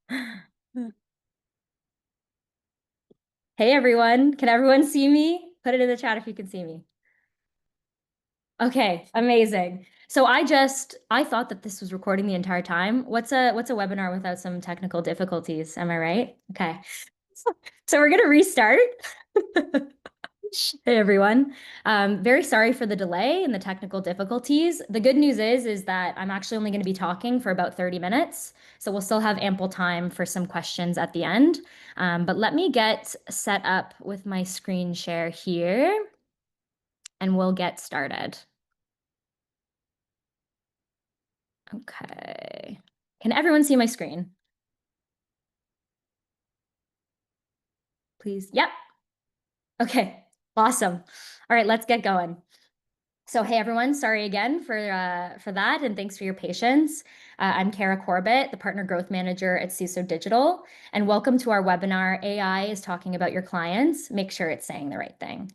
Hey everyone, can everyone see me? Put it in the chat if you can see me. Okay, amazing. So I thought that this was recording the entire time. What's a webinar without some technical difficulties? Am I right? Okay. So we're gonna restart. Hey everyone. Very sorry for the delay and the technical difficulties. The good news is that I'm actually only going to be talking for about 30 minutes, so we'll still have ample time for some questions at the end. But let me get set up with my screen share here, and we'll get started. Okay. Can everyone see my screen? Please. Yep. Okay. Awesome. All right, let's get going. So, hey everyone, sorry again for that, and thanks for your patience. I'm Cara Corbett, the Partner Growth Manager at SUSO Digital, and welcome to our webinar, AI is Talking About Your Clients. Make sure it's saying the right thing.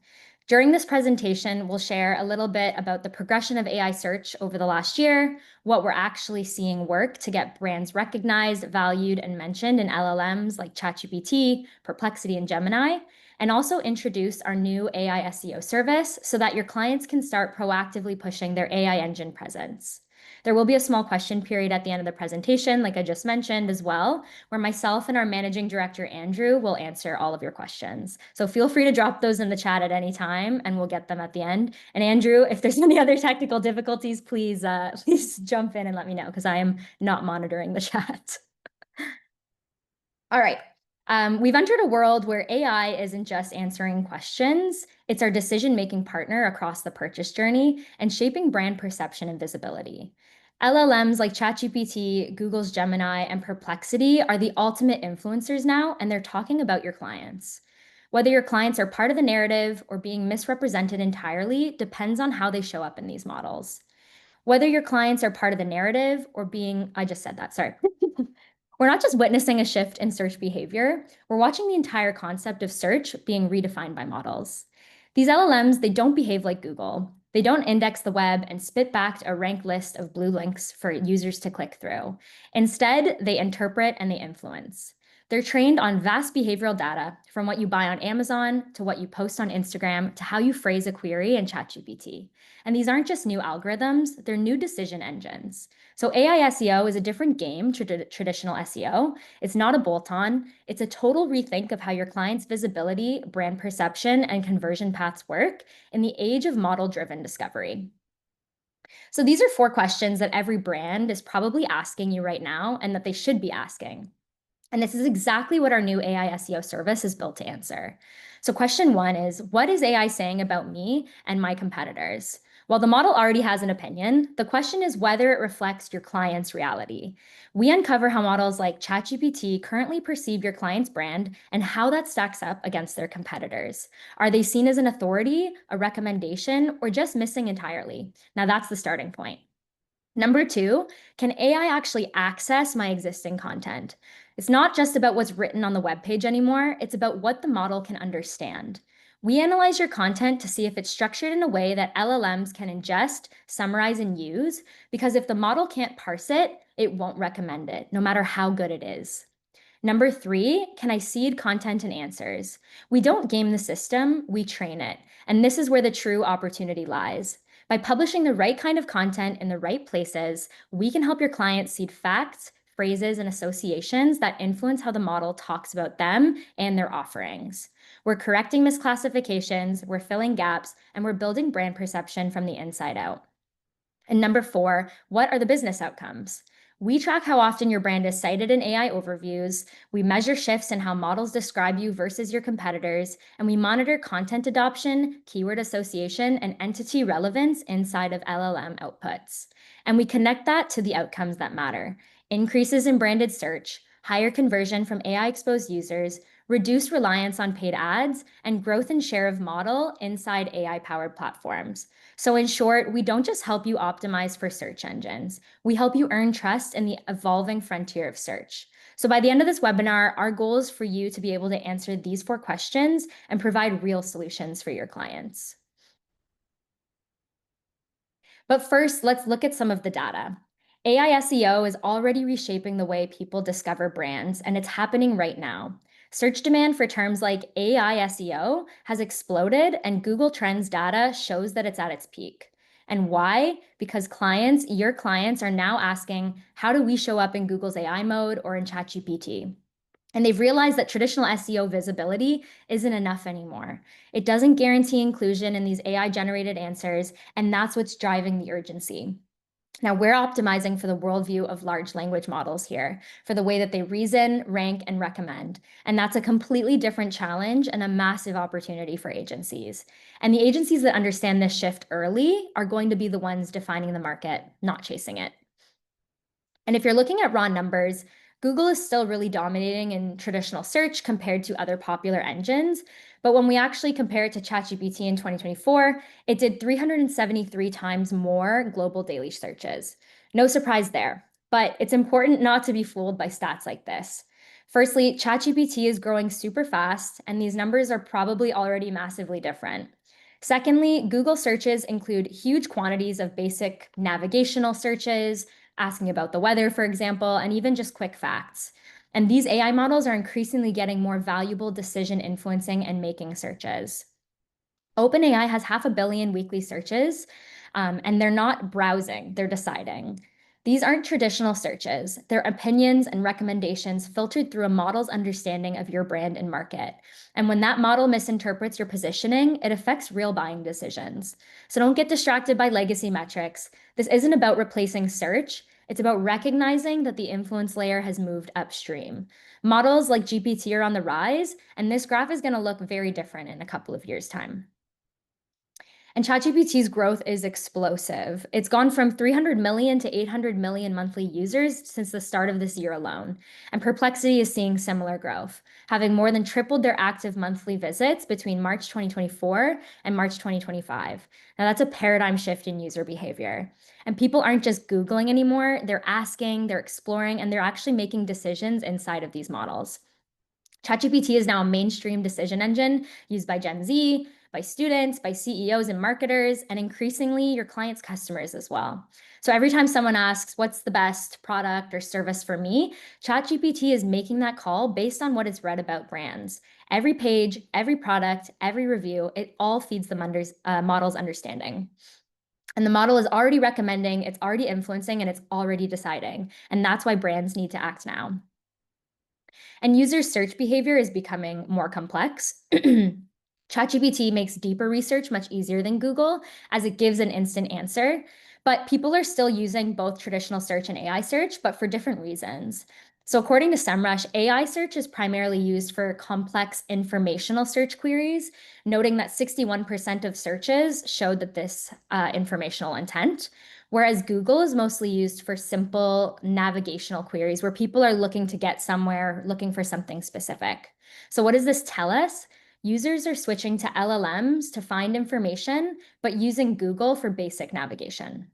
During this presentation, we'll share a little bit about the progression of AI search over the last year, what we're actually seeing work to get brands recognized, valued, and mentioned in LLMs like ChatGPT, Perplexity, and Gemini, and also introduce our new AI SEO service so that your clients can start proactively pushing their AI engine presence. There will be a small question period at the end of the presentation, like I just mentioned as well, where myself and our managing director, Andrew, will answer all of your questions. So feel free to drop those in the chat at any time and we'll get them at the end. And Andrew, if there's any other technical difficulties, please jump in and let me know because I am not monitoring the chat. All right. We've entered a world where AI isn't just answering questions, it's our decision-making partner across the purchase journey and shaping brand perception and visibility. LLMs like ChatGPT, Google's Gemini, and Perplexity are the ultimate influencers now, and they're talking about your clients. Whether your clients are part of the narrative or being misrepresented entirely depends on how they show up in these models. Whether your clients are part of the narrative or being, I just said that, sorry. We're not just witnessing a shift in search behavior, we're watching the entire concept of search being redefined by models. These LLMs, they don't behave like Google. They don't index the web and spit back a ranked list of blue links for users to click through. Instead, they interpret and they influence. They're trained on vast behavioral data from what you buy on Amazon to what you post on Instagram to how you phrase a query in ChatGPT. And these aren't just new algorithms, they're new decision engines. So AI SEO is a different game to traditional SEO. It's not a bolt-on. It's a total rethink of how your client's visibility, brand perception, and conversion paths work in the age of model-driven discovery. So these are 4 questions that every brand is probably asking you right now and that they should be asking. And this is exactly what our new AI SEO service is built to answer. So question 1 is, what is AI saying about me and my competitors? While the model already has an opinion, the question is whether it reflects your client's reality. We uncover how models like ChatGPT currently perceive your client's brand and how that stacks up against their competitors. Are they seen as an authority, a recommendation, or just missing entirely? Now that's the starting point. Number 2, can AI actually access my existing content? It's not just about what's written on the web page anymore, it's about what the model can understand. We analyze your content to see if it's structured in a way that LLMs can ingest, summarize, and use, because if the model can't parse it, it won't recommend it, no matter how good it is. Number 3, can I seed content and answers? We don't game the system, we train it. And this is where the true opportunity lies. By publishing the right kind of content in the right places, we can help your clients seed facts, phrases, and associations that influence how the model talks about them and their offerings. We're correcting misclassifications, we're filling gaps, and we're building brand perception from the inside out. And number 4, what are the business outcomes? We track how often your brand is cited in AI overviews, we measure shifts in how models describe you versus your competitors, and we monitor content adoption, keyword association, and entity relevance inside of LLM outputs. And we connect that to the outcomes that matter: increases in branded search, higher conversion from AI-exposed users, reduced reliance on paid ads, and growth in share of model inside AI-powered platforms. So in short, we don't just help you optimize for search engines. We help you earn trust in the evolving frontier of search. So by the end of this webinar, our goal is for you to be able to answer these 4 questions and provide real solutions for your clients. But first, let's look at some of the data. AI SEO is already reshaping the way people discover brands, and it's happening right now. Search demand for terms like AI SEO has exploded, and Google Trends data shows that it's at its peak. And why? Because your clients are now asking, how do we show up in Google's AI mode or in ChatGPT? And they've realized that traditional SEO visibility isn't enough anymore. It doesn't guarantee inclusion in these AI generated answers, and that's what's driving the urgency. Now, we're optimizing for the worldview of large language models here, for the way that they reason, rank, and recommend. And that's a completely different challenge and a massive opportunity for agencies. And the agencies that understand this shift early are going to be the ones defining the market, not chasing it. And if you're looking at raw numbers, Google is still really dominating in traditional search compared to other popular engines. But when we actually compare it to ChatGPT in 2024, it did 373 times more global daily searches. No surprise there, but it's important not to be fooled by stats like this. Firstly, ChatGPT is growing super fast, and these numbers are probably already massively different. Secondly, Google searches include huge quantities of basic navigational searches, asking about the weather, for example, and even just quick facts. And these AI models are increasingly getting more valuable decision influencing and making searches. OpenAI has 500 million weekly searches, and they're not browsing, they're deciding. These aren't traditional searches. They're opinions and recommendations filtered through a model's understanding of your brand and market. And when that model misinterprets your positioning, it affects real buying decisions. So don't get distracted by legacy metrics. This isn't about replacing search. It's about recognizing that the influence layer has moved upstream. Models like GPT are on the rise, and this graph is going to look very different in a couple of years' time. And ChatGPT's growth is explosive. It's gone from 300 million to 800 million monthly users since the start of this year alone. And Perplexity is seeing similar growth, having more than tripled their active monthly visits between March 2024 and March 2025. Now, that's a paradigm shift in user behavior. And people aren't just Googling anymore, they're asking, they're exploring, and they're actually making decisions inside of these models. ChatGPT is now a mainstream decision engine used by Gen Z, by students, by CEOs and marketers, and increasingly your clients' customers as well. So every time someone asks, what's the best product or service for me, ChatGPT is making that call based on what it's read about brands. Every page, every product, every review, it all feeds the model's understanding. And the model is already recommending, it's already influencing, and it's already deciding. And that's why brands need to act now. And user search behavior is becoming more complex. ChatGPT makes deeper research much easier than Google as it gives an instant answer, but people are still using both traditional search and AI search, but for different reasons. So according to SEMrush, AI search is primarily used for complex informational search queries, noting that 61% of searches showed that this informational intent, whereas Google is mostly used for simple navigational queries where people are looking to get somewhere, looking for something specific. So what does this tell us? Users are switching to LLMs to find information, but using Google for basic navigation.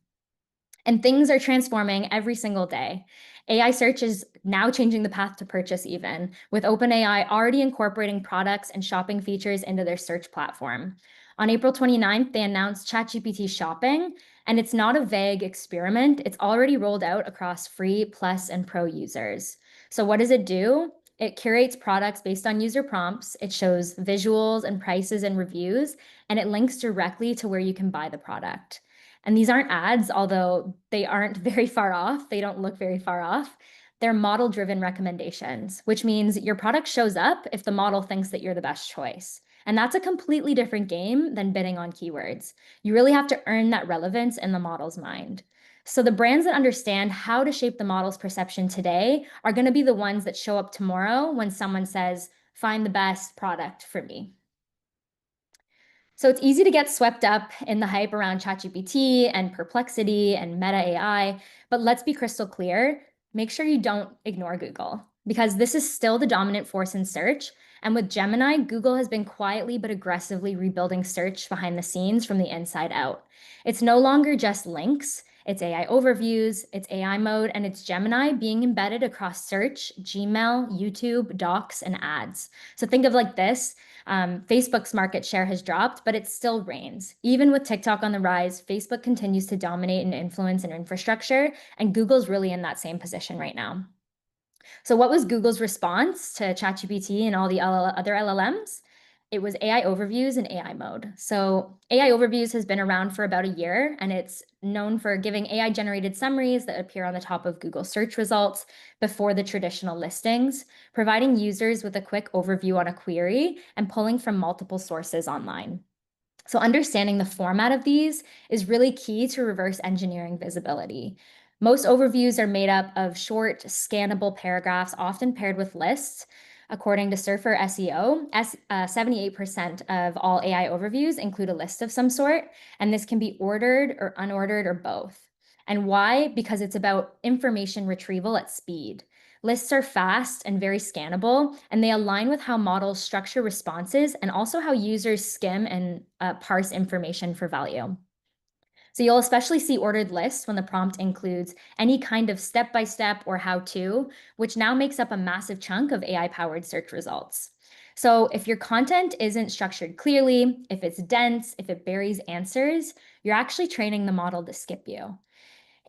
And things are transforming every single day. AI search is now changing the path to purchase even, with OpenAI already incorporating products and shopping features into their search platform. On April 29th, they announced ChatGPT Shopping, and it's not a vague experiment. It's already rolled out across free, plus, and pro users. So what does it do? It curates products based on user prompts. It shows visuals and prices and reviews, and it links directly to where you can buy the product. And these aren't ads, although they aren't very far off. They don't look very far off. They're model-driven recommendations, which means your product shows up if the model thinks that you're the best choice. And that's a completely different game than bidding on keywords. You really have to earn that relevance in the model's mind. So the brands that understand how to shape the model's perception today are going to be the ones that show up tomorrow when someone says, find the best product for me. So it's easy to get swept up in the hype around ChatGPT and Perplexity and Meta AI, but let's be crystal clear. Make sure you don't ignore Google because this is still the dominant force in search. And with Gemini, Google has been quietly but aggressively rebuilding search behind the scenes from the inside out. It's no longer just links. it's AI overviews, it's AI mode, and it's Gemini being embedded across search, Gmail, YouTube, Docs, and ads. So think of like this. Facebook's market share has dropped, but it still reigns. Even with TikTok on the rise, Facebook continues to dominate and influence in infrastructure, and Google's really in that same position right now. So what was Google's response to ChatGPT and all the other LLMs? It was AI overviews and AI mode. So AI overviews has been around for about a year, and it's known for giving AI generated summaries that appear on the top of Google search results before the traditional listings, providing users with a quick overview on a query and pulling from multiple sources online. So understanding the format of these is really key to reverse engineering visibility. Most overviews are made up of short, scannable paragraphs, often paired with lists. According to Surfer SEO, 78% of all AI overviews include a list of some sort, and this can be ordered or unordered or both. And why? Because it's about information retrieval at speed. Lists are fast and very scannable, and they align with how models structure responses and also how users skim and parse information for value. So you'll especially see ordered lists when the prompt includes any kind of step-by-step or how-to, which now makes up a massive chunk of AI-powered search results. So if your content isn't structured clearly, if it's dense, if it buries answers, you're actually training the model to skip you.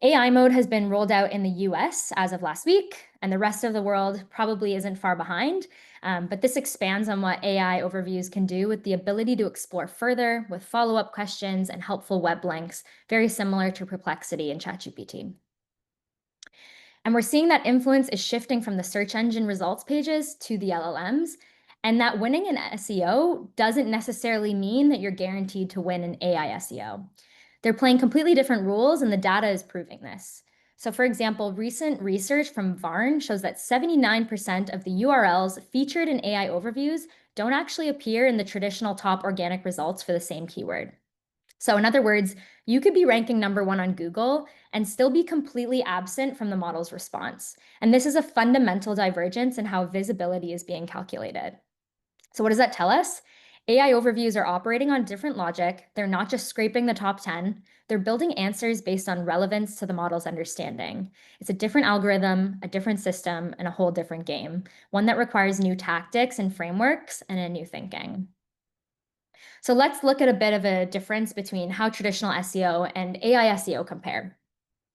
AI mode has been rolled out in the US as of last week, and the rest of the world probably isn't far behind. But this expands on what AI overviews can do with the ability to explore further with follow-up questions and helpful web links, very similar to Perplexity and ChatGPT. And we're seeing that influence is shifting from the search engine results pages to the LLMs, and that winning in SEO doesn't necessarily mean that you're guaranteed to win in AI SEO. They're playing completely different rules, and the data is proving this. So for example, recent research from Varn shows that 79% of the URLs featured in AI overviews don't actually appear in the traditional top organic results for the same keyword. So in other words, you could be ranking #1 on Google and still be completely absent from the model's response. And this is a fundamental divergence in how visibility is being calculated. So what does that tell us? AI overviews are operating on different logic. They're not just scraping the top 10. They're building answers based on relevance to the model's understanding. It's a different algorithm, a different system, and a whole different game, one that requires new tactics and frameworks and a new thinking. So let's look at a bit of a difference between how traditional SEO and AI SEO compare.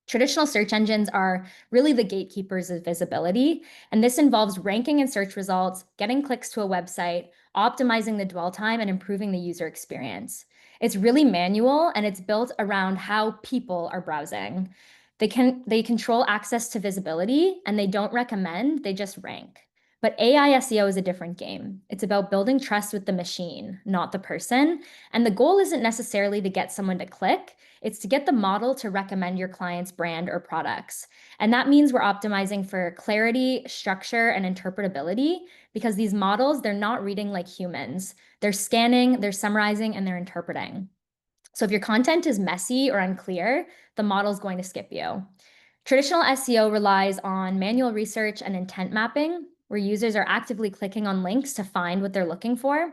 Traditional search engines are really the gatekeepers of visibility, and this involves ranking in search results, getting clicks to a website, optimizing the dwell time, and improving the user experience. It's really manual, and it's built around how people are browsing. They control access to visibility, and they don't recommend, they just rank. But AI SEO is a different game. It's about building trust with the machine, not the person. And the goal isn't necessarily to get someone to click, it's to get the model to recommend your client's brand or products. And that means we're optimizing for clarity, structure, and interpretability because these models, they're not reading like humans. They're scanning, they're summarizing, and they're interpreting. So if your content is messy or unclear, the model's going to skip you. Traditional SEO relies on manual research and intent mapping, where users are actively clicking on links to find what they're looking for.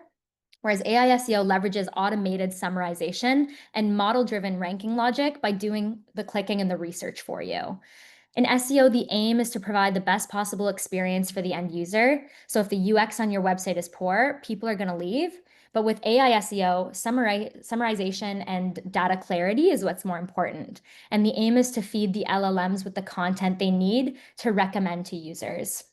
Whereas AI SEO leverages automated summarization and model-driven ranking logic by doing the clicking and the research for you. In SEO, the aim is to provide the best possible experience for the end user. So if the UX on your website is poor, people are going to leave. But with AI SEO, summarization and data clarity is what's more important. And the aim is to feed the LLMs with the content they need to recommend to users.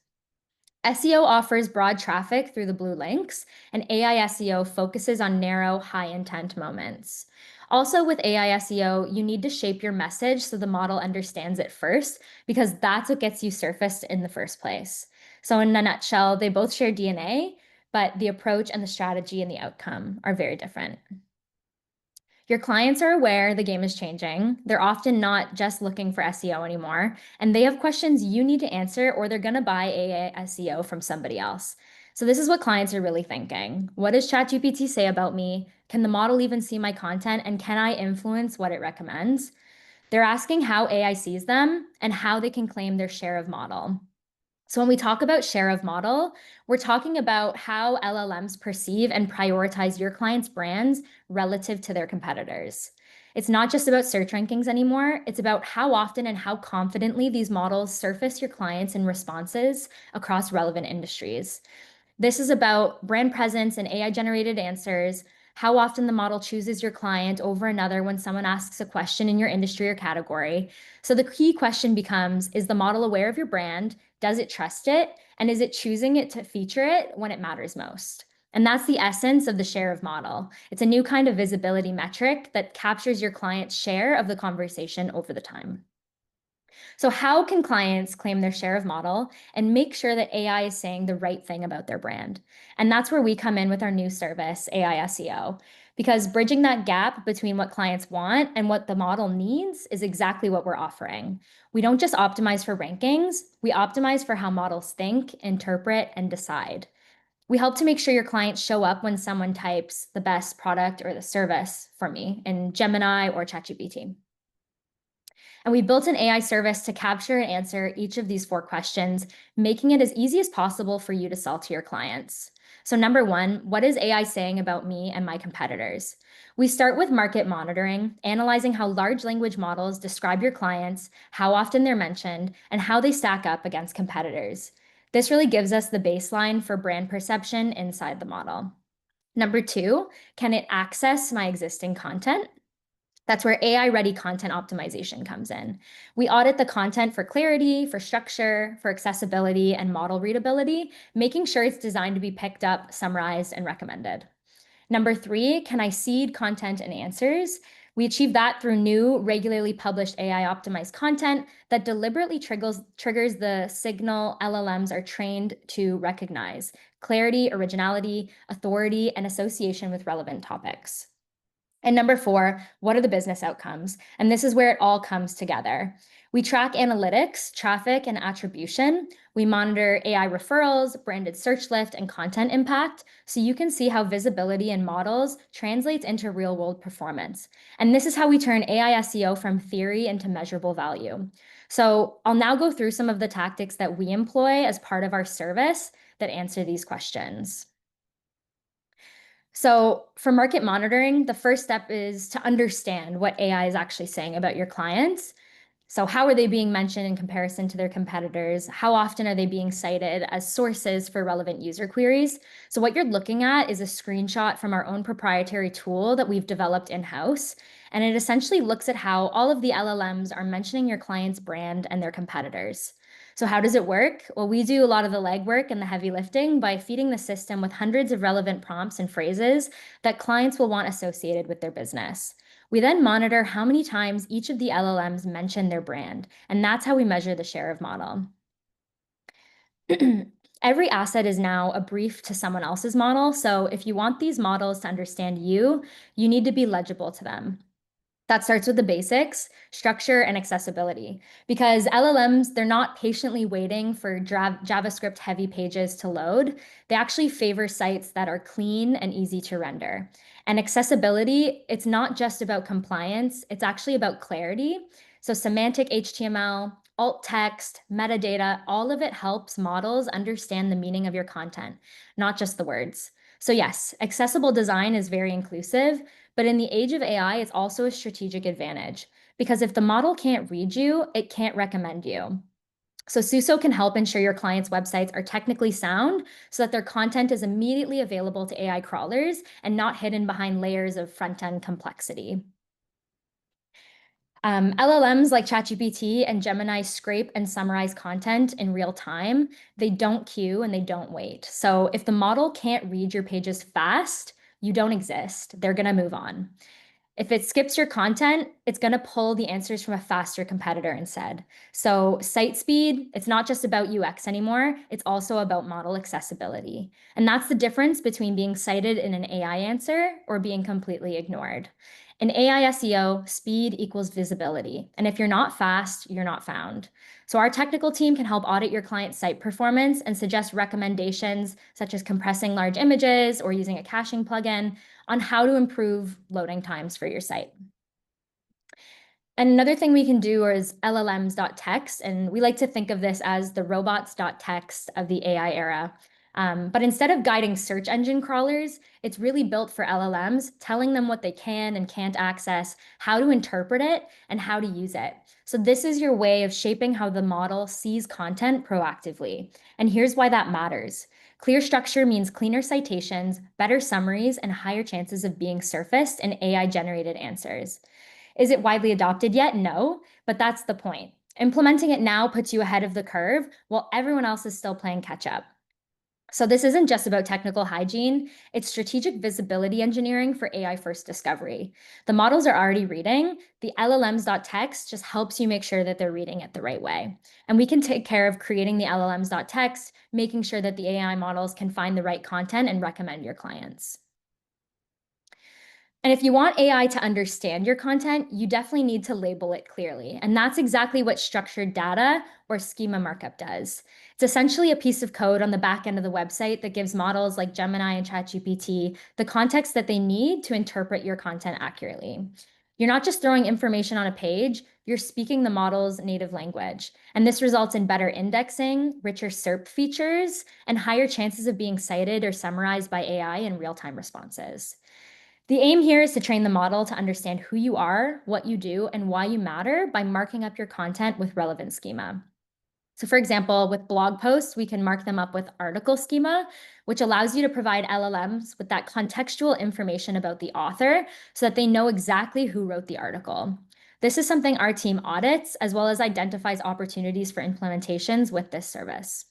SEO offers broad traffic through the blue links, and AI SEO focuses on narrow, high-intent moments. Also, with AI SEO, you need to shape your message so the model understands it first, because that's what gets you surfaced in the first place. So in a nutshell, they both share DNA, but the approach and the strategy and the outcome are very different. Your clients are aware the game is changing. They're often not just looking for SEO anymore, and they have questions you need to answer, or they're going to buy AI SEO from somebody else. So this is what clients are really thinking. What does ChatGPT say about me? Can the model even see my content? And can I influence what it recommends? They're asking how AI sees them and how they can claim their share of model. So when we talk about share of model, we're talking about how LLMs perceive and prioritize your clients' brands relative to their competitors. It's not just about search rankings anymore. It's about how often and how confidently these models surface your clients in responses across relevant industries. This is about brand presence and AI-generated answers, how often the model chooses your client over another when someone asks a question in your industry or category. So the key question becomes, is the model aware of your brand? Does it trust it? And is it choosing it to feature it when it matters most? And that's the essence of the share of model. It's a new kind of visibility metric that captures your client's share of the conversation over the time. So how can clients claim their share of model and make sure that AI is saying the right thing about their brand? And that's where we come in with our new service, AI SEO, because bridging that gap between what clients want and what the model needs is exactly what we're offering. We don't just optimize for rankings, we optimize for how models think, interpret, and decide. We help to make sure your clients show up when someone types the best product or the service for me in Gemini or ChatGPT. And we built an AI service to capture and answer each of these 4 questions, making it as easy as possible for you to sell to your clients. So number 1, what is AI saying about me and my competitors? We start with market monitoring, analyzing how large language models describe your clients, how often they're mentioned, and how they stack up against competitors. This really gives us the baseline for brand perception inside the model. Number 2, can it access my existing content? That's where AI-ready content optimization comes in. We audit the content for clarity, for structure, for accessibility, and model readability, making sure it's designed to be picked up, summarized, and recommended. Number 3, can I seed content and answers? We achieve that through new, regularly published AI-optimized content that deliberately triggers the signal LLMs are trained to recognize: clarity, originality, authority, and association with relevant topics. And number 4, what are the business outcomes? And this is where it all comes together. We track analytics, traffic, and attribution. We monitor AI referrals, branded search lift, and content impact, so you can see how visibility in models translates into real-world performance. And this is how we turn AI SEO from theory into measurable value. So I'll now go through some of the tactics that we employ as part of our service that answer these questions. So for market monitoring, the first step is to understand what AI is actually saying about your clients. So how are they being mentioned in comparison to their competitors? How often are they being cited as sources for relevant user queries? So what you're looking at is a screenshot from our own proprietary tool that we've developed in-house. And it essentially looks at how all of the LLMs are mentioning your client's brand and their competitors. So how does it work? Well, we do a lot of the legwork and the heavy lifting by feeding the system with hundreds of relevant prompts and phrases that clients will want associated with their business. We then monitor how many times each of the LLMs mention their brand, and that's how we measure the share of model. Every asset is now a brief to someone else's model, so if you want these models to understand you, you need to be legible to them. That starts with the basics, structure, and accessibility. Because LLMs, they're not patiently waiting for JavaScript-heavy pages to load. They actually favor sites that are clean and easy to render. And accessibility, it's not just about compliance, it's actually about clarity. So semantic HTML, alt text, metadata, all of it helps models understand the meaning of your content, not just the words. So yes, accessible design is very inclusive, but in the age of AI, it's also a strategic advantage, because if the model can't read you, it can't recommend you. So SUSO can help ensure your clients' websites are technically sound so that their content is immediately available to AI crawlers and not hidden behind layers of front-end complexity. LLMs like ChatGPT and Gemini scrape and summarize content in real time. They don't queue and they don't wait. So if the model can't read your pages fast, you don't exist. They're going to move on. If it skips your content, it's going to pull the answers from a faster competitor instead. So site speed, it's not just about UX anymore. It's also about model accessibility. And that's the difference between being cited in an AI answer or being completely ignored. In AI SEO, speed equals visibility. And if you're not fast, you're not found. So our technical team can help audit your client's site performance and suggest recommendations such as compressing large images or using a caching plugin on how to improve loading times for your site. And another thing we can do is LLMs.text, and we like to think of this as the robots.text of the AI era. But instead of guiding search engine crawlers, it's really built for LLMs, telling them what they can and can't access, how to interpret it, and how to use it. So this is your way of shaping how the model sees content proactively. And here's why that matters. Clear structure means cleaner citations, better summaries, and higher chances of being surfaced in AI-generated answers. Is it widely adopted yet? No, but that's the point. Implementing it now puts you ahead of the curve while everyone else is still playing catch up. So this isn't just about technical hygiene, it's strategic visibility engineering for AI first discovery. The models are already reading, the LLMs.text just helps you make sure that they're reading it the right way. And we can take care of creating the LLMs.text, making sure that the AI models can find the right content and recommend your clients. And if you want AI to understand your content, you definitely need to label it clearly. And that's exactly what structured data or schema markup does. It's essentially a piece of code on the back end of the website that gives models like Gemini and ChatGPT the context that they need to interpret your content accurately. You're not just throwing information on a page, you're speaking the model's native language. And this results in better indexing, richer SERP features, and higher chances of being cited or summarized by AI in real-time responses. The aim here is to train the model to understand who you are, what you do, and why you matter by marking up your content with relevant schema. So for example, with blog posts, we can mark them up with article schema, which allows you to provide LLMs with that contextual information about the author so that they know exactly who wrote the article. This is something our team audits, as well as identifies opportunities for implementations with this service.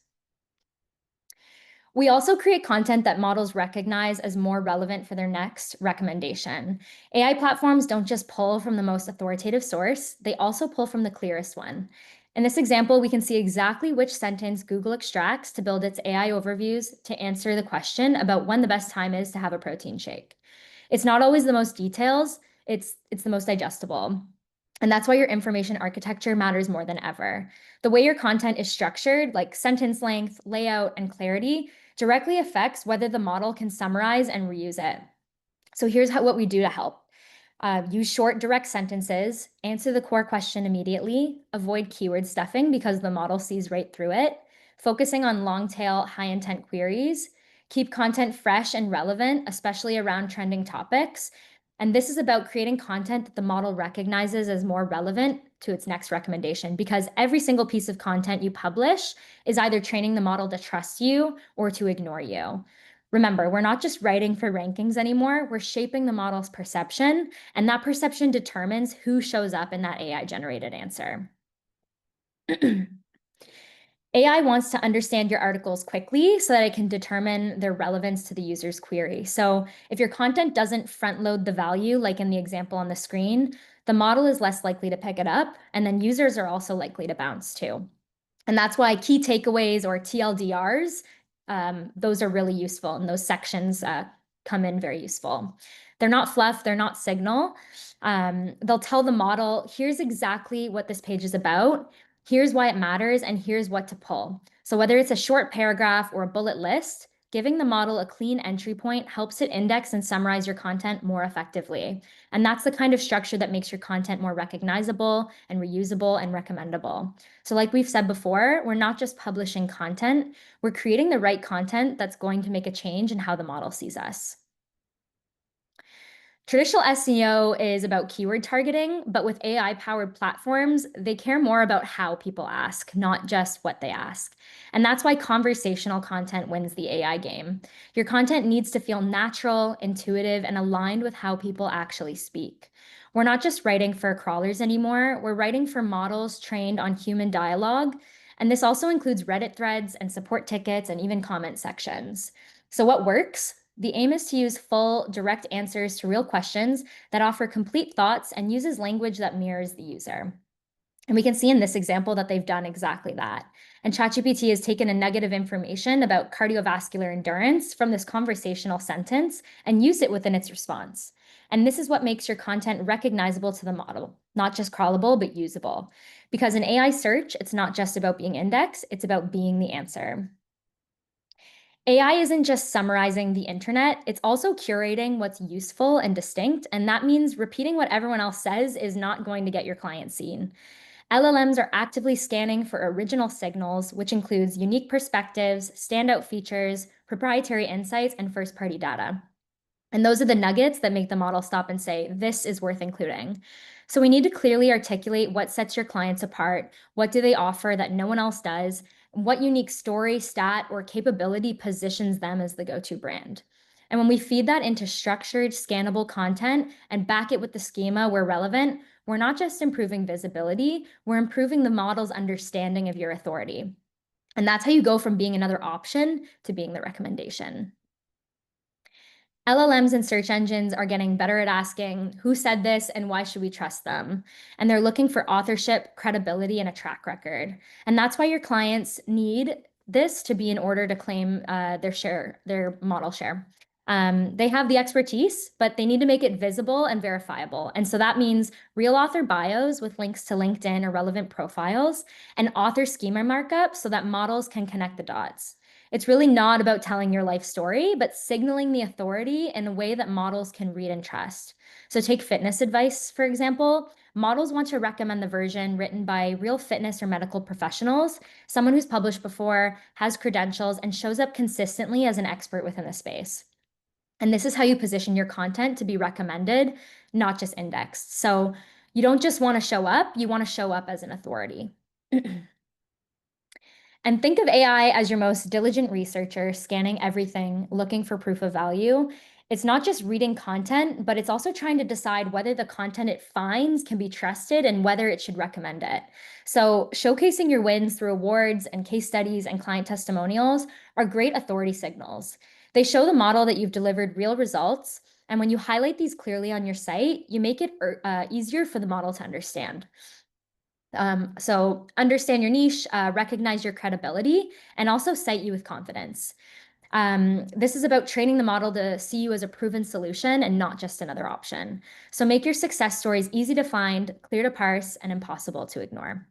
We also create content that models recognize as more relevant for their next recommendation. AI platforms don't just pull from the most authoritative source, they also pull from the clearest one. In this example, we can see exactly which sentence Google extracts to build its AI overviews to answer the question about when the best time is to have a protein shake. It's not always the most details, it's the most digestible. And that's why your information architecture matters more than ever. The way your content is structured, like sentence length, layout, and clarity, directly affects whether the model can summarize and reuse it. So here's what we do to help. Use short, direct sentences, answer the core question immediately, avoid keyword stuffing because the model sees right through it, focusing on long tail, high intent queries, keep content fresh and relevant, especially around trending topics. And this is about creating content that the model recognizes as more relevant to its next recommendation, because every single piece of content you publish is either training the model to trust you or to ignore you. Remember, we're not just writing for rankings anymore, we're shaping the model's perception, and that perception determines who shows up in that AI-generated answer. AI wants to understand your articles quickly so that it can determine their relevance to the user's query. So if your content doesn't front load the value, like in the example on the screen, the model is less likely to pick it up, and then users are also likely to bounce too. And that's why key takeaways or TLDRs, those are really useful, and those sections come in very useful. They're not fluff, they're not signal. They'll tell the model, here's exactly what this page is about, here's why it matters, and here's what to pull. So whether it's a short paragraph or a bullet list, giving the model a clean entry point helps it index and summarize your content more effectively. And that's the kind of structure that makes your content more recognizable and reusable and recommendable. So like we've said before, we're not just publishing content, we're creating the right content that's going to make a change in how the model sees us. Traditional SEO is about keyword targeting, but with AI-powered platforms, they care more about how people ask, not just what they ask. And that's why conversational content wins the AI game. Your content needs to feel natural, intuitive, and aligned with how people actually speak. We're not just writing for crawlers anymore, we're writing for models trained on human dialogue, and this also includes Reddit threads and support tickets and even comment sections. So what works? The aim is to use full, direct answers to real questions that offer complete thoughts and uses language that mirrors the user. And we can see in this example that they've done exactly that. And ChatGPT has taken a nugget of information about cardiovascular endurance from this conversational sentence and used it within its response. And this is what makes your content recognizable to the model, not just crawlable, but usable. Because in AI search, it's not just about being indexed, it's about being the answer. AI isn't just summarizing the internet, it's also curating what's useful and distinct, and that means repeating what everyone else says is not going to get your client seen. LLMs are actively scanning for original signals, which includes unique perspectives, standout features, proprietary insights, and first-party data. And those are the nuggets that make the model stop and say, this is worth including. So we need to clearly articulate what sets your clients apart, what do they offer that no one else does, what unique story, stat, or capability positions them as the go-to brand. And when we feed that into structured, scannable content and back it with the schema where relevant, we're not just improving visibility, we're improving the model's understanding of your authority. And that's how you go from being another option to being the recommendation. LLMs and search engines are getting better at asking who said this and why should we trust them? And they're looking for authorship, credibility, and a track record. And that's why your clients need this to be in order to claim their model share. They have the expertise, but they need to make it visible and verifiable. And so that means real author bios with links to LinkedIn or relevant profiles and author schema markup so that models can connect the dots. It's really not about telling your life story, but signaling the authority in a way that models can read and trust. So take fitness advice, for example. Models want to recommend the version written by real fitness or medical professionals, someone who's published before, has credentials, and shows up consistently as an expert within the space. And this is how you position your content to be recommended, not just indexed. So you don't just want to show up, you want to show up as an authority. And think of AI as your most diligent researcher, scanning everything, looking for proof of value. It's not just reading content, but it's also trying to decide whether the content it finds can be trusted and whether it should recommend it. So showcasing your wins through awards and case studies and client testimonials are great authority signals. They show the model that you've delivered real results. And when you highlight these clearly on your site, you make it easier for the model to understand. So understand your niche, recognize your credibility, and also cite you with confidence. This is about training the model to see you as a proven solution and not just another option. So make your success stories easy to find, clear to parse, and impossible to ignore.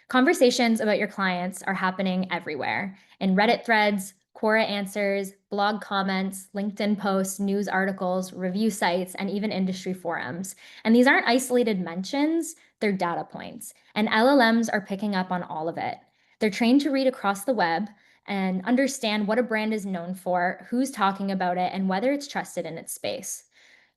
Conversations about your clients are happening everywhere in Reddit threads, Quora answers, blog comments, LinkedIn posts, news articles, review sites, and even industry forums. And these aren't isolated mentions, they're data points. And LLMs are picking up on all of it. They're trained to read across the web and understand what a brand is known for, who's talking about it, and whether it's trusted in its space.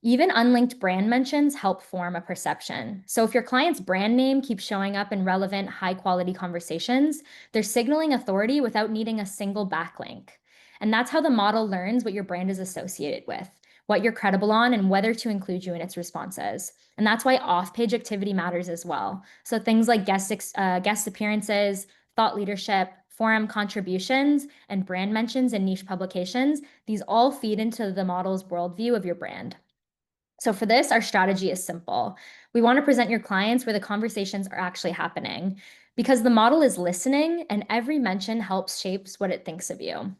Even unlinked brand mentions help form a perception. So if your client's brand name keeps showing up in relevant, high-quality conversations, they're signaling authority without needing a single backlink. And that's how the model learns what your brand is associated with, what you're credible on, and whether to include you in its responses. And that's why off-page activity matters as well. So things like guest appearances, thought leadership, forum contributions, and brand mentions in niche publications, these all feed into the model's worldview of your brand. So for this, our strategy is simple. We want to present your clients where the conversations are actually happening because the model is listening and every mention helps shapes what it thinks of you.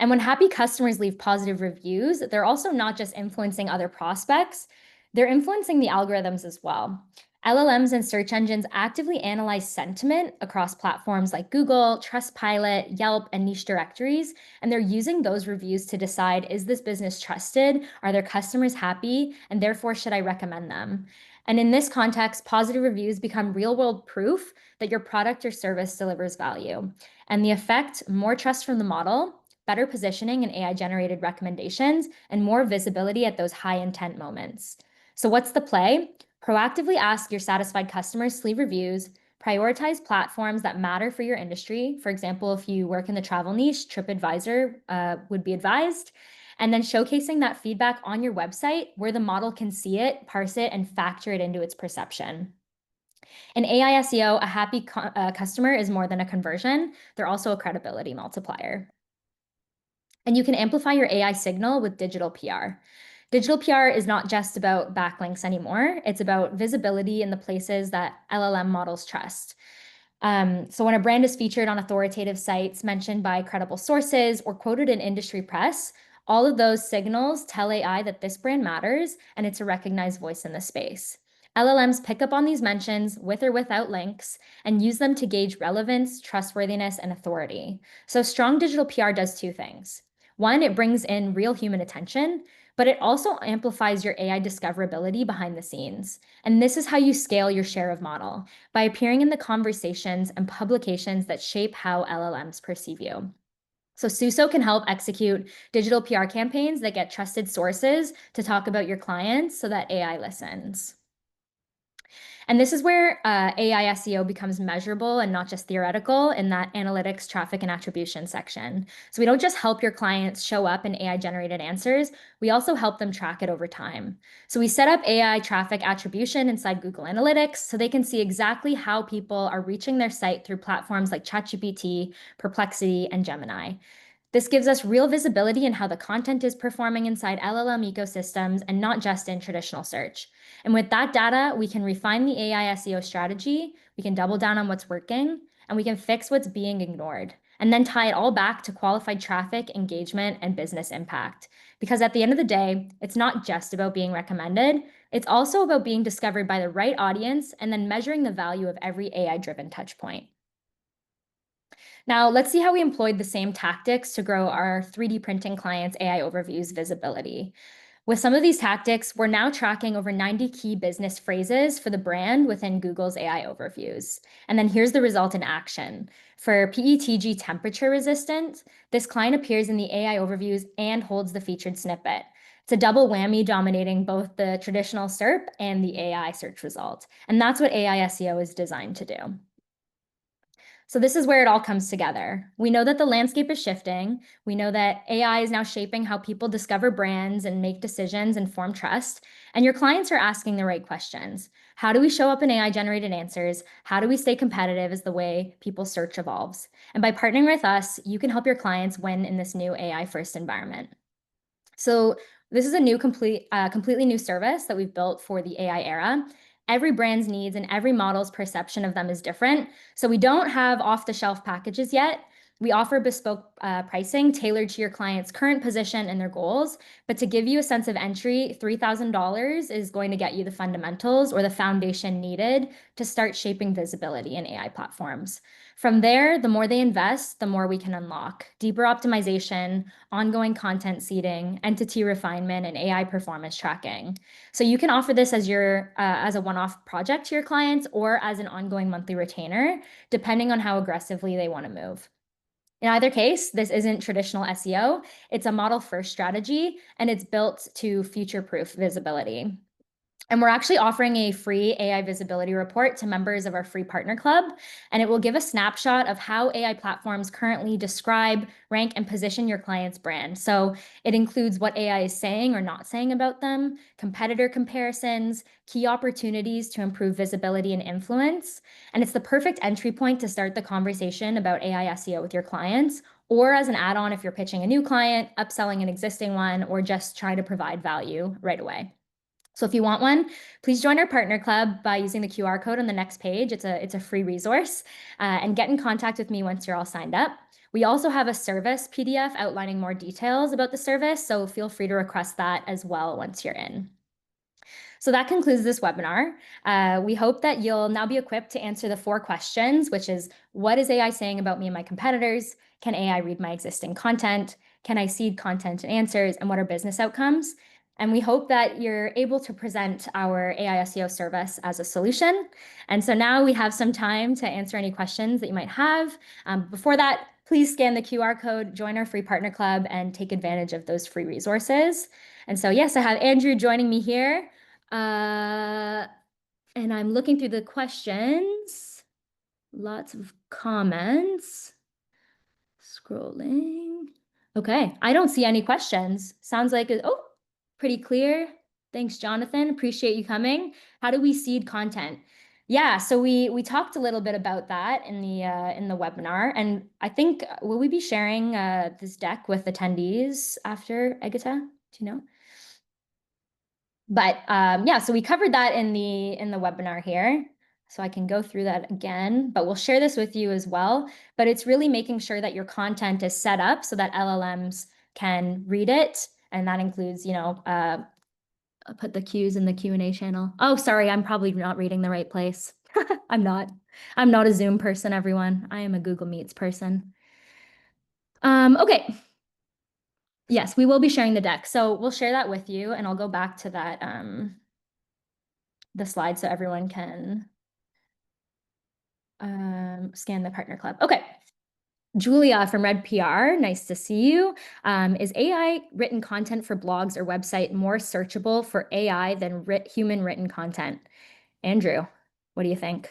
And when happy customers leave positive reviews, they're also not just influencing other prospects, they're influencing the algorithms as well. LLMs and search engines actively analyze sentiment across platforms like Google, Trustpilot, Yelp, and niche directories, and they're using those reviews to decide, is this business trusted? Are their customers happy? And therefore, should I recommend them? And in this context, positive reviews become real-world proof that your product or service delivers value. And the effect, more trust from the model, better positioning and AI-generated recommendations, and more visibility at those high-intent moments. So what's the play? Proactively ask your satisfied customers to leave reviews, prioritize platforms that matter for your industry. For example, if you work in the travel niche, TripAdvisor would be advised. And then showcasing that feedback on your website where the model can see it, parse it, and factor it into its perception. In AI SEO, a happy customer is more than a conversion. They're also a credibility multiplier. And you can amplify your AI signal with digital PR. Digital PR is not just about backlinks anymore. It's about visibility in the places that LLM models trust. So when a brand is featured on authoritative sites mentioned by credible sources or quoted in industry press, all of those signals tell AI that this brand matters and it's a recognized voice in the space. LLMs pick up on these mentions with or without links and use them to gauge relevance, trustworthiness, and authority. So strong digital PR does two things. One, it brings in real human attention, but it also amplifies your AI discoverability behind the scenes. And this is how you scale your share of model, by appearing in the conversations and publications that shape how LLMs perceive you. So SUSO can help execute digital PR campaigns that get trusted sources to talk about your clients so that AI listens. And this is where AI SEO becomes measurable and not just theoretical in that analytics, traffic, and attribution section. So we don't just help your clients show up in AI generated answers, we also help them track it over time. So we set up AI traffic attribution inside Google Analytics so they can see exactly how people are reaching their site through platforms like ChatGPT, Perplexity, and Gemini. This gives us real visibility in how the content is performing inside LLM ecosystems and not just in traditional search. And with that data, we can refine the AI SEO strategy, we can double down on what's working, and we can fix what's being ignored, and then tie it all back to qualified traffic, engagement, and business impact. Because at the end of the day, it's not just about being recommended, it's also about being discovered by the right audience and then measuring the value of every AI-driven touchpoint. Now, let's see how we employed the same tactics to grow our 3D printing clients' AI overviews visibility. With some of these tactics, we're now tracking over 90 key business phrases for the brand within Google's AI overviews. And then here's the result in action. For PETG temperature resistant, this client appears in the AI overviews and holds the featured snippet. It's a double whammy dominating both the traditional SERP and the AI search result. And that's what AI SEO is designed to do. So this is where it all comes together. We know that the landscape is shifting. We know that AI is now shaping how people discover brands and make decisions and form trust. And your clients are asking the right questions. How do we show up in AI-generated answers? How do we stay competitive as the way people search evolves? And by partnering with us, you can help your clients win in this new AI-first environment. So this is a new completely new service that we've built for the AI era. Every brand's needs and every model's perception of them is different. So we don't have off-the-shelf packages yet. We offer bespoke pricing tailored to your client's current position and their goals. But to give you a sense of entry, $3,000 is going to get you the fundamentals or the foundation needed to start shaping visibility in AI platforms. From there, the more they invest, the more we can unlock deeper optimization, ongoing content seeding, entity refinement, and AI performance tracking. So you can offer this as as a one-off project to your clients or as an ongoing monthly retainer, depending on how aggressively they want to move. In either case, this isn't traditional SEO. It's a model-first strategy, and it's built to future-proof visibility. And we're actually offering a free AI visibility report to members of our free partner club, and it will give a snapshot of how AI platforms currently describe, rank, and position your client's brand. So it includes what AI is saying or not saying about them, competitor comparisons, key opportunities to improve visibility and influence. And it's the perfect entry point to start the conversation about AI SEO with your clients, or as an add-on if you're pitching a new client, upselling an existing one, or just trying to provide value right away. So if you want one, please join our partner club by using the QR code on the next page. It's a free resource, and get in contact with me once you're all signed up. We also have a service PDF outlining more details about the service, so feel free to request that as well once you're in. So that concludes this webinar. We hope that you'll now be equipped to answer the 4 questions, which is, what is AI saying about me and my competitors? Can AI read my existing content? Can I seed content and answers? And what are business outcomes? And we hope that you're able to present our AI SEO service as a solution. And so now we have some time to answer any questions that you might have. Before that, please scan the QR code, join our free partner club, and take advantage of those free resources. And so, yes, I have Andrew joining me here. And I'm looking through the questions. Lots of comments. Scrolling. Okay, I don't see any questions. Sounds like, oh, pretty clear. Thanks, Jonathan. Appreciate you coming. How do we seed content? Yeah, so we talked a little bit about that in the webinar, and I think will we be sharing this deck with attendees after Egata? Do you know? But yeah, so we covered that in the webinar here. So I can go through that again, but we'll share this with you as well. But it's really making sure that your content is set up so that LLMs can read it. And that includes, put the cues in the Q&A channel. Oh, sorry, I'm probably not reading the right place. I'm not. I'm not a Zoom person, everyone. I am a Google Meets person. Okay. Yes, we will be sharing the deck. So we'll share that with you, and I'll go back to that the slide so everyone can scan the partner club. Okay. Julia from Red PR, nice to see you. Is AI written content for blogs or website more searchable for AI than human written content? Andrew, what do you think?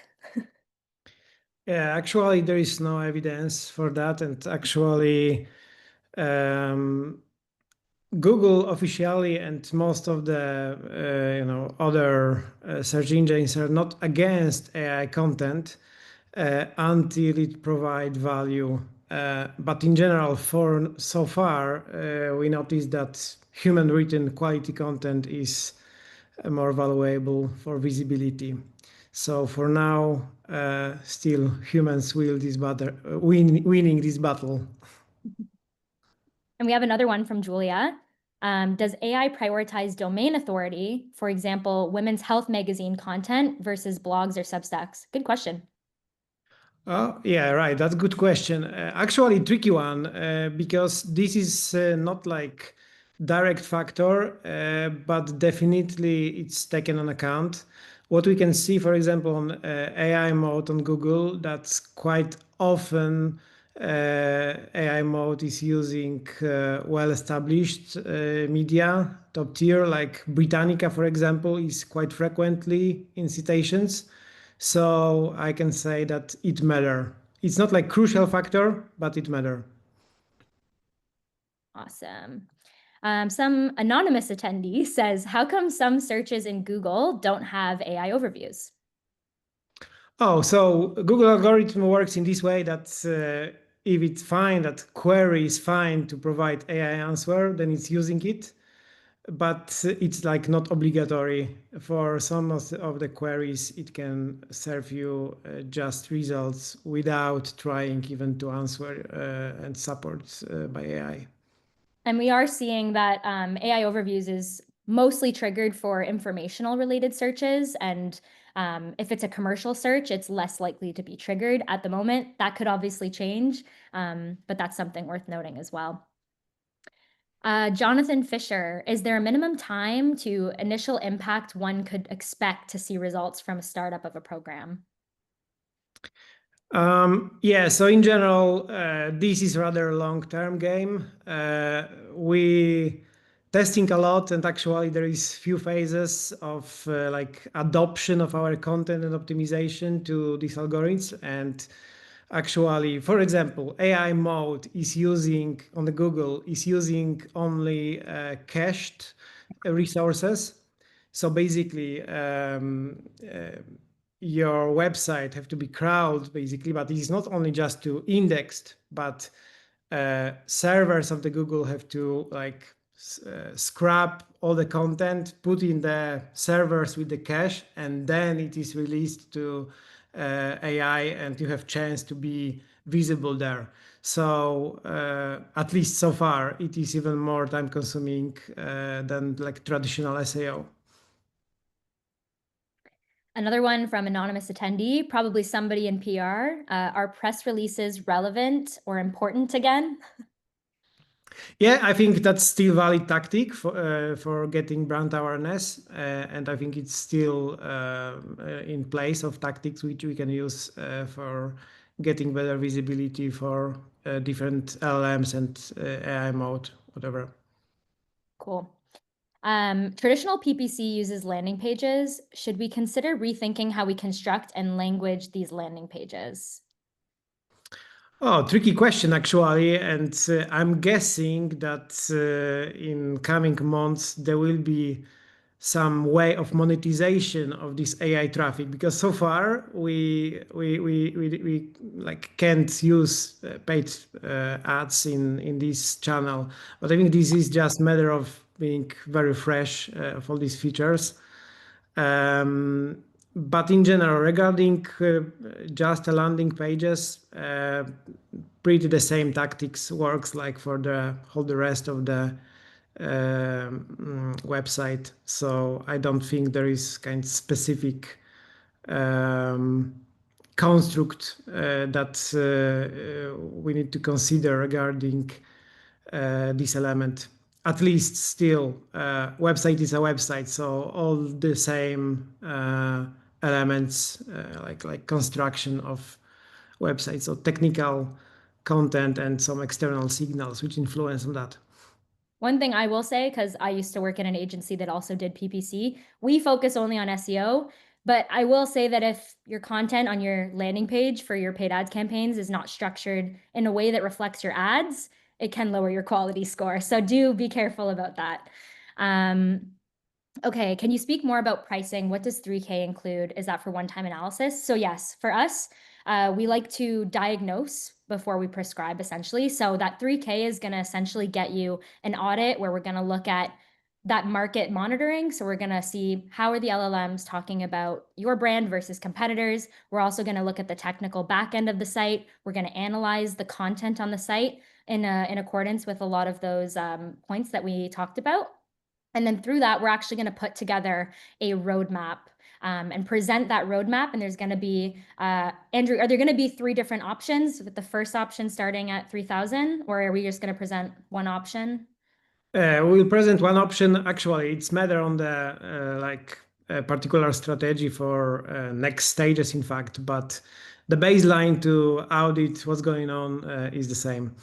Yeah, actually, there is no evidence for that. And actually, Google officially and most of the other search engines are not against AI content until it provides value. But in general, for so far, we noticed that human written quality content is more valuable for visibility. So for now, still humans will this battle, winning this battle. And we have another one from Julia. Does AI prioritize domain authority, for example, women's health magazine content versus blogs or Substacks? Good question. Oh, yeah, right. That's a good question. Actually, tricky one because this is not like direct factor, but definitely it's taken on account. What we can see, for example, on AI mode on Google, that's quite often AI mode is using well-established media, top tier, like Britannica, for example, is quite frequently in citations. So I can say that it matter. It's not like crucial factor, but it matter. Awesome. Some anonymous attendee says, how come some searches in Google don't have AI overviews? Oh, so Google algorithm works in this way that if it finds that query is fine to provide AI answer, then it's using it. But it's like not obligatory. For some of the queries, it can serve you just results without trying even to answer and support by AI. And we are seeing that AI overviews is mostly triggered for informational related searches. And if it's a commercial search, it's less likely to be triggered at the moment. That could obviously change, but that's something worth noting as well. Jonathan Fisher, is there a minimum time to initial impact one could expect to see results from a startup of a program? Yeah, so in general, this is rather a long-term game. We testing a lot, and actually there is few phases of like adoption of our content and optimization to these algorithms. And actually, for example, AI mode is using on the Google is using only cached resources. So basically, your website have to be crawled basically, but it's not only just to indexed, but servers of the Google have to like scrap all the content, put in the servers with the cache, and then it is released to AI, and you have chance to be visible there. So at least so far, it is even more time consuming than like traditional SEO. Another one from anonymous attendee, probably somebody in PR. Are press releases relevant or important again? Yeah, I think that's still valid tactic for getting brand awareness, and I think it's still in place of tactics which we can use for getting better visibility for different LLMs and AI mode, whatever. Cool. Traditional PPC uses landing pages. Should we consider rethinking how we construct and language these landing pages? Oh, tricky question actually, and I'm guessing that in coming months there will be some way of monetization of this AI traffic, because so far we like can't use paid ads in this channel. But I think this is just matter of being very fresh of all these features. But in general, regarding just a landing pages, pretty the same tactics works like for the whole the rest of the website. So I don't think there is kind of specific um, construct that we need to consider regarding this element. At least still, website is a website, so all the same elements like construction of websites, so technical content and some external signals which influence on that. One thing I will say, because I used to work in an agency that also did PPC, we focus only on SEO. But I will say that if your content on your landing page for your paid ads campaigns is not structured in a way that reflects your ads, it can lower your quality score. So do be careful about that. Okay, can you speak more about pricing? What does 3K include? Is that for one-time analysis? So yes, for us, we like to diagnose before we prescribe, essentially. So that 3K is going to essentially get you an audit where we're going to look at that market monitoring. So we're going to see how are the LLMs talking about your brand versus competitors. We're also going to look at the technical back end of the site. We're going to analyze the content on the site in accordance with a lot of those points that we talked about. And then through that, we're actually going to put together a roadmap and present that roadmap. And there's going to be, Andrew, are there going to be 3 different options with the first option starting at 3,000, or are we just going to present one option? We'll present one option. Actually, it's matter on the particular strategy for next stages, in fact, but the baseline to audit what's going on is the same.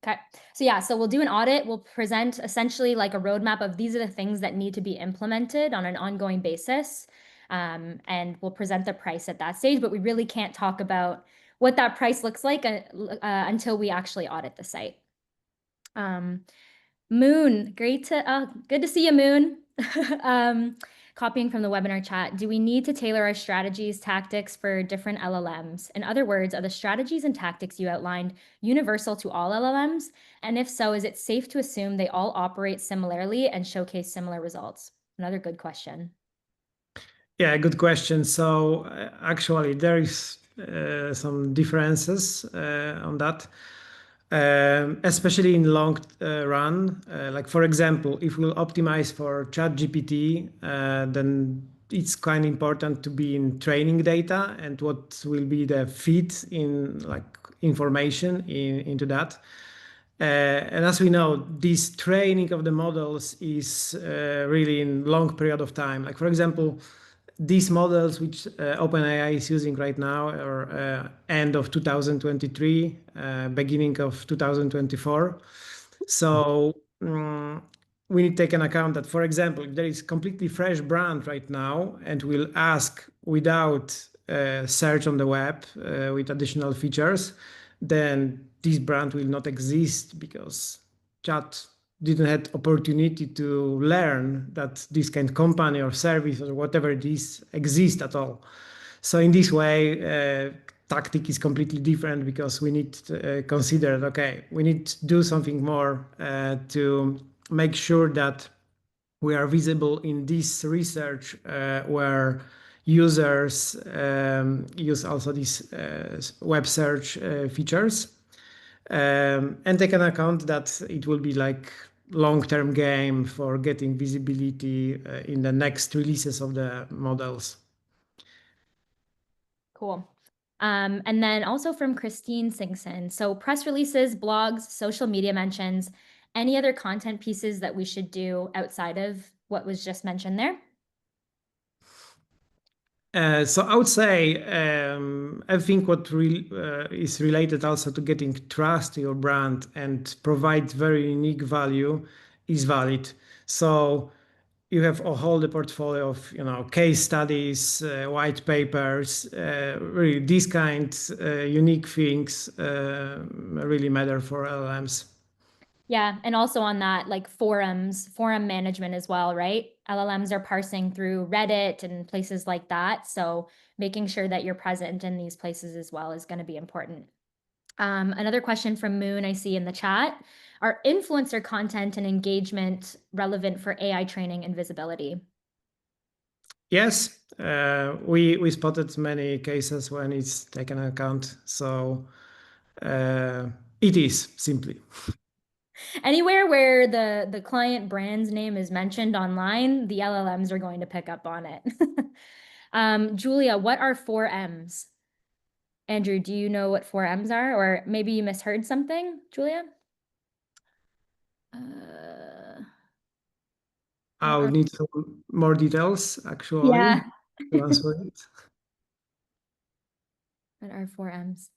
Okay. So yeah, so we'll do an audit. We'll present essentially like a roadmap of these are the things that need to be implemented on an ongoing basis. And we'll present the price at that stage, but we really can't talk about what that price looks like until we actually audit the site. Moon, good to see you, Moon. Copying from the webinar chat, do we need to tailor our strategies, tactics for different LLMs? In other words, are the strategies and tactics you outlined universal to all LLMs? And if so, is it safe to assume they all operate similarly and showcase similar results? Another good question. Yeah, good question. So actually, there is some differences on that. Especially in long run. Like for example, if we'll optimize for ChatGPT, then it's kind of important to be in training data and what will be the feed in like information into that. And as we know, this training of the models is really in long period of time. Like for example, these models which OpenAI is using right now are end of 2023, beginning of 2024. So we need to take into account that, for example, if there is completely fresh brand right now and we'll ask without search on the web with additional features, then this brand will not exist because chat didn't have opportunity to learn that this kind of company or service or whatever it is exists at all. So in this way, tactic is completely different because we need to consider that, okay, we need to do something more to make sure that we are visible in this research where users use also these web search features and take an account that it will be like long-term game for getting visibility in the next releases of the models. Cool. And then also from Christine Singson. So press releases, blogs, social media mentions, any other content pieces that we should do outside of what was just mentioned there? So I would say I think what is related also to getting trust to your brand and provide very unique value is valid. So you have a whole the portfolio of case studies, white papers, really these kinds unique things really matter for LLMs. Yeah, and also on that, like forum management as well, right? LLMs are parsing through Reddit and places like that. So making sure that you're present in these places as well is going to be important. Another question from Moon I see in the chat. Are influencer content and engagement relevant for AI training and visibility? Yes, we spotted many cases when it's taken account. So it is simply. Anywhere where the client brand's name is mentioned online, the LLMs are going to pick up on it. Julia, what are 4Ms? Andrew, do you know what 4Ms are? Or maybe you misheard something, Julia? What I'll are, need some more details actually yeah, to answer it. what are 4Ms?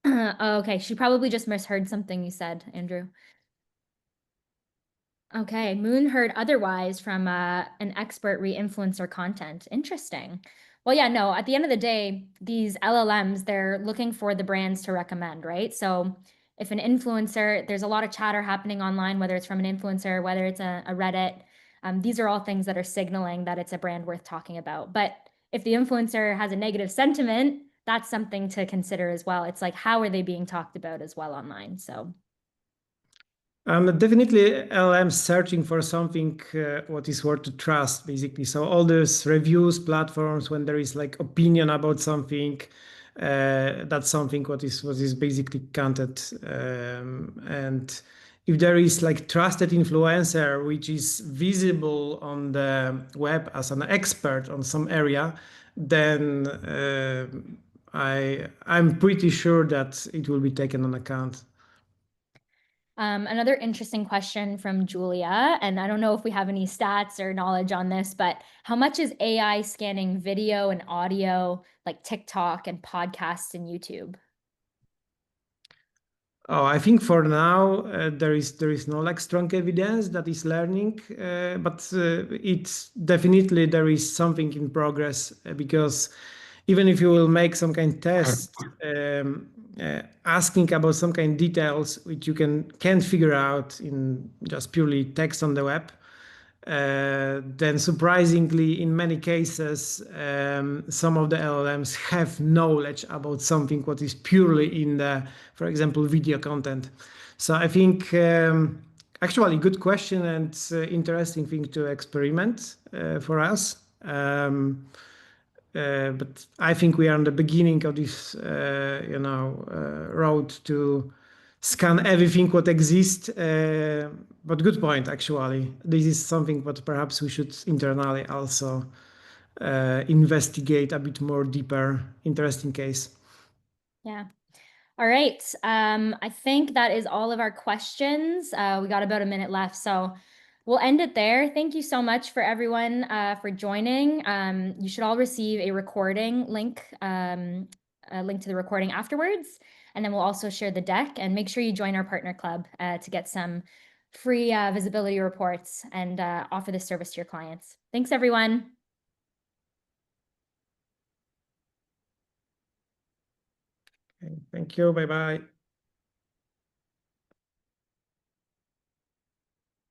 Oh, okay, she probably just misheard something you said, Andrew. Okay, Moon heard otherwise from an expert re-influencer content. Interesting. Well, yeah, no, at the end of the day, these LLMs, they're looking for the brands to recommend, right? So if an influencer, there's a lot of chatter happening online, whether it's from an influencer, whether it's a Reddit, these are all things that are signaling that it's a brand worth talking about. But if the influencer has a negative sentiment, that's something to consider as well. It's like, how are they being talked about as well online? So. Definitely LLM searching for something what is worth to trust, basically. So all those reviews platforms, when there is like opinion about something, that's something what is basically counted. And if there is like trusted influencer which is visible on the web as an expert on some area, then I'm pretty sure that it will be taken on account. Another interesting question from Julia, and I don't know if we have any stats or knowledge on this, but how much is AI scanning video and audio like TikTok and podcasts and YouTube? Oh, I think for now there is no like strong evidence that is learning, but it's definitely there is something in progress because even if you will make some kind test, asking about some kind details which you can't figure out in just purely text on the web, then surprisingly, in many cases, some of the LLMs have knowledge about something what is purely in the, for example, video content. So I think actually good question and interesting thing to experiment for us. But I think we are on the beginning of this, road to scan everything what exists. But good point, actually. This is something what perhaps we should internally also investigate a bit more deeper. Interesting case. Yeah. All right. I think that is all of our questions. We got about a minute left, so we'll end it there. Thank you so much for everyone for joining. You should all receive a recording link, a link to the recording afterwards, and then we'll also share the deck. And make sure you join our partner club to get some free visibility reports and offer this service to your clients. Thanks, everyone. Okay, thank you. Bye bye.